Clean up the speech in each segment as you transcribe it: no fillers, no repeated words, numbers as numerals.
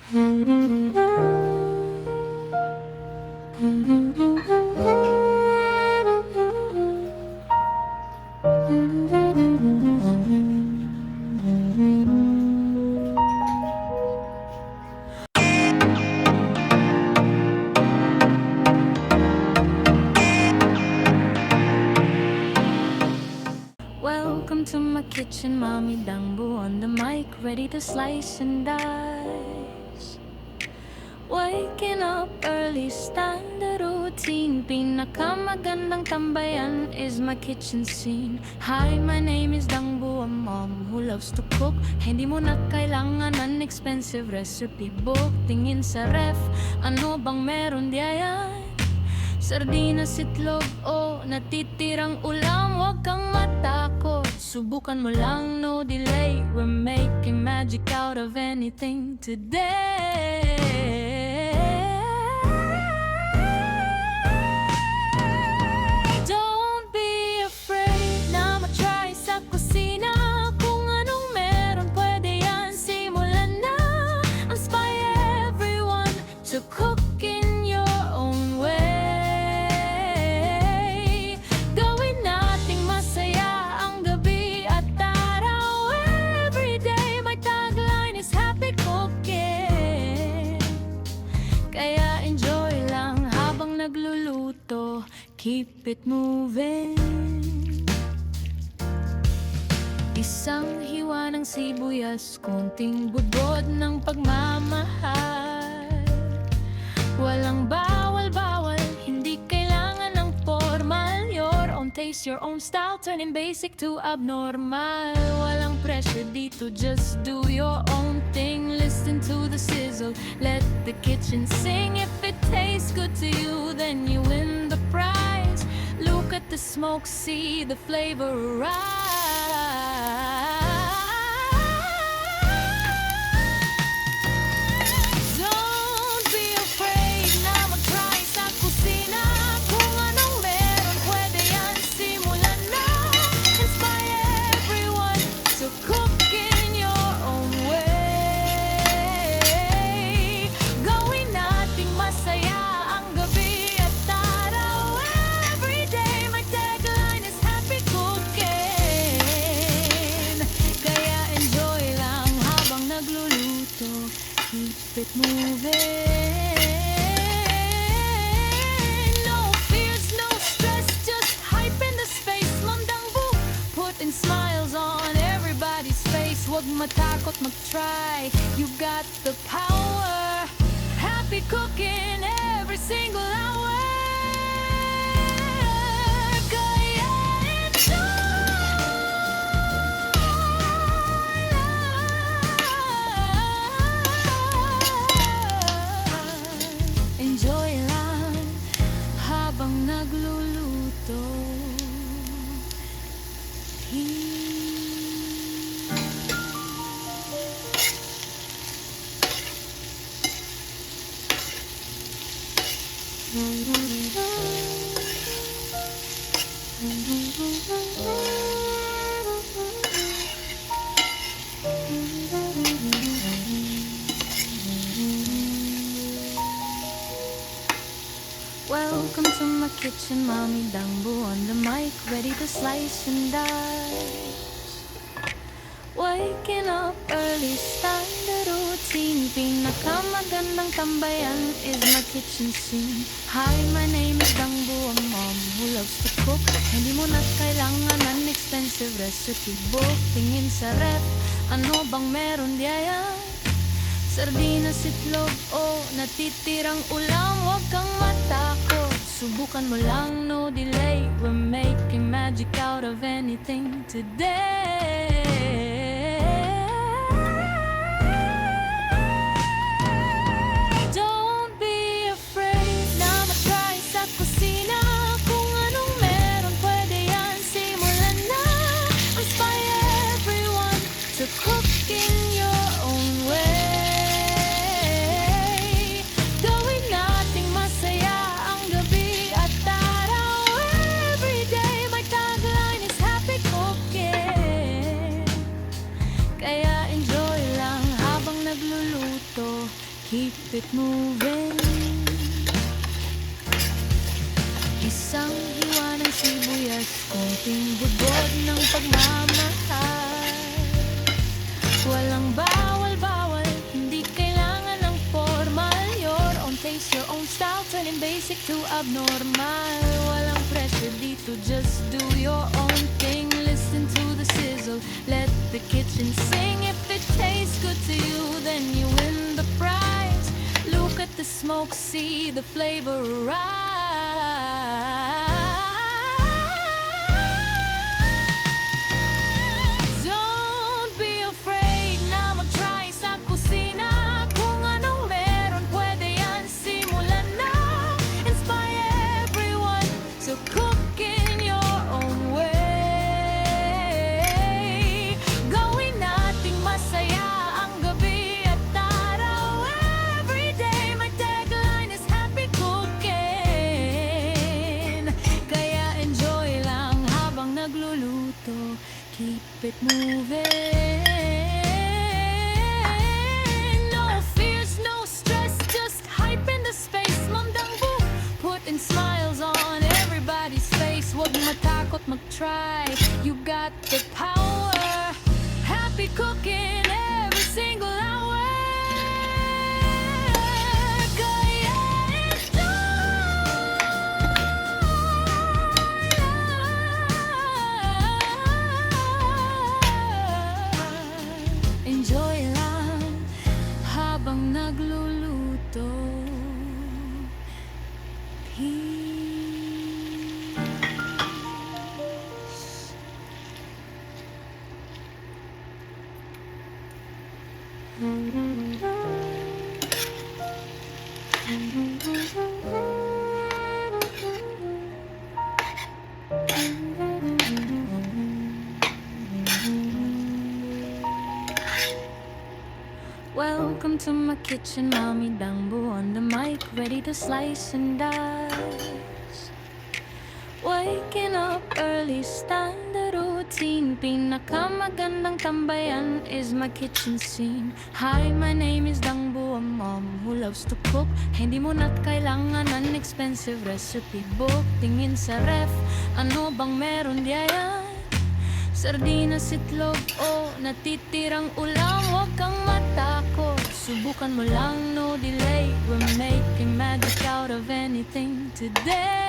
Welcome to my kitchen, Mommy Dangbu on the mic, ready to slice and dice. Waking up early, standard routine. Pinakamagandang tambayan is my kitchen scene. Hi, my name is Dangbu, a mom who loves to cook. Hindi mo na kailangan ng expensive recipe book. Tingin sa ref, ano bang meron diyan? Sardinas, itlog o natitirang ulam. Huwag kang matakot, subukan mo lang, no delay. We're making magic out of anything today. Don't be afraid na matry sa kusina. Kung anong meron, pwede yan, simulan na. Inspire everyone to cook in your own way. Gawin nating masaya ang gabi at araw. Everyday my tagline is happy cooking. Kaya enjoy lang habang nagluluto, keep it moving. Isang hiwa ng sibuyas, konting budbod ng pagmamahal. Walang bawal-bawal, hindi kailangan ng formal. Your own taste, your own style, turning basic to abnormal. Walang pressure dito, just do your own thing. Listen to the sizzle, let the kitchen sing. If it tastes good to you, then you win the prize. Look at the smoke, see the flavor rise. Don't be afraid na mag-try sa kusina. Kung anong meron, pwede yan, simulan na. Inspire everyone to cook in your own way. Gawin nating masaya ang gabi at araw. Everyday my tagline is happy cooking. Kaya enjoy lang habang nagluluto, keep it moving. No fears, no stress, just hype in the space. Mom Dangbu, putting smiles on everybody's face. Huwag matakot mag-try, you got the power. Happy cooking every single hour. Kaya enjoy lang habang nagluluto. Welcome to my kitchen, Mommy Dangbu on the mic, ready to slice and dice. Waking up early, standard routine. Pinakamagandang tambayan is my kitchen scene. Hi, my name is Dangbu, a mom who loves to cook. Hindi mo na kailangan ng expensive recipe book. Tingin sa ref, ano bang meron diyan? Sardinas, itlog o natitirang ulam. Huwag kang matakot, subukan mo lang, no delay. We're making magic out of anything today. Don't be afraid na matry sa kusina. Kung anong meron, pwede yan, simulan na. Inspire everyone to cook in your own way. Gawin nating masaya ang gabi at araw. Everyday my tagline is happy cooking. keep it moving. Isang hiwa ng sibuyas, konting bugod ng pagmamahal. Walang bawal-bawal, hindi kailangan ng formal. Your own taste, your own style, turning basic to abnormal. Walang pressure dito, just do your own thing. Listen to the sizzle, let the kitchen sing. If it tastes good to you, then you win the prize. Look at the smoke, see the flavor rise. Don't be afraid na mag-try sa kusina. Kung anong meron, pwede yan, simulan na. Inspire everyone to cook in your own way. Gawin nating masaya ang gabi at araw. Every day my tagline is happy cooking. Kaya enjoy lang habang nagluluto. Keep it moving. No fears, no stress, just hype in the space. Mom Dangbu, putting smiles on everybody's face. Huwag matakot mag-try, you got the power. Happy cooking every single hour. Kaya enjoy lang habang nagluluto. Peace. Welcome to my kitchen, Mommy Dangbu on the mic, ready to slice and dice. Waking up early, standard routine. Pinakamagandang tambayan is my kitchen scene. Hi, my name is Dangbu, a mom who loves to cook. Hindi mo na't kailangan ng expensive recipe book. Tingin sa ref, ano bang meron diyan? Sardinas, itlog o natitirang ulam. Huwag kang matakot, subukan mo lang, no delay. We're making magic out of anything today.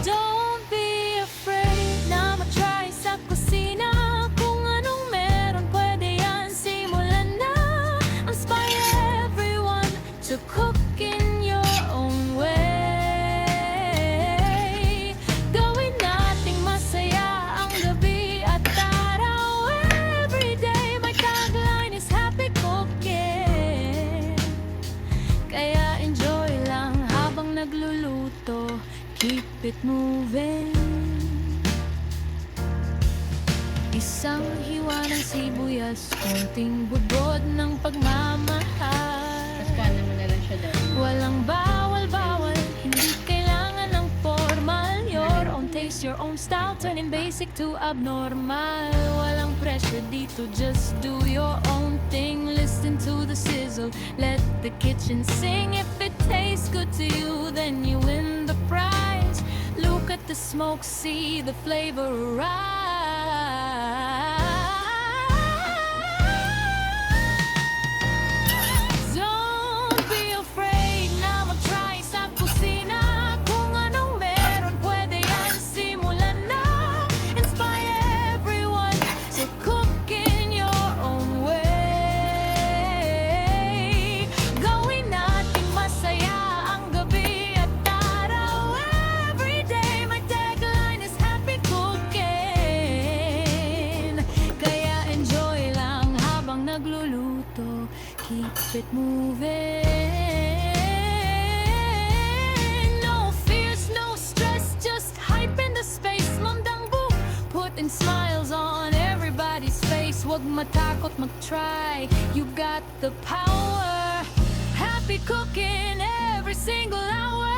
Don't be afraid na mag-try sa kusina. Kung anong meron, pwede yan, simulan na. Inspire everyone to cook in your own way. Gawin nating masaya ang gabi at araw. Every day my tagline is happy cooking. Kaya enjoy lang habang nagluluto. Keep it moving. Isang hiwa ng sibuyas, konting budod ng pagmamahal. Kaskanan mo na lang siya daw. Walang bawal-bawal, hindi kailangan ng formal. Your own taste, your own style, turning basic to abnormal. Walang pressure dito, just do your own thing. Listen to the sizzle, let the kitchen sing. If it tastes good to you, then you win the prize. Look at the smoke, see the flavor rise. Don't be afraid na mag-try sa kusina. Kung anong meron, pwede yan, simulan na. Inspire everyone to cook in your own way. Gawin nating masaya ang gabi at araw. Every day my tagline is happy cooking. Kaya enjoy lang habang nagluluto. Keep it moving. No fears, no stress, just hype in the space. Mom Dangbu, putting smiles on everybody's face. Huwag matakot mag-try, you got the power. Happy cooking every single hour.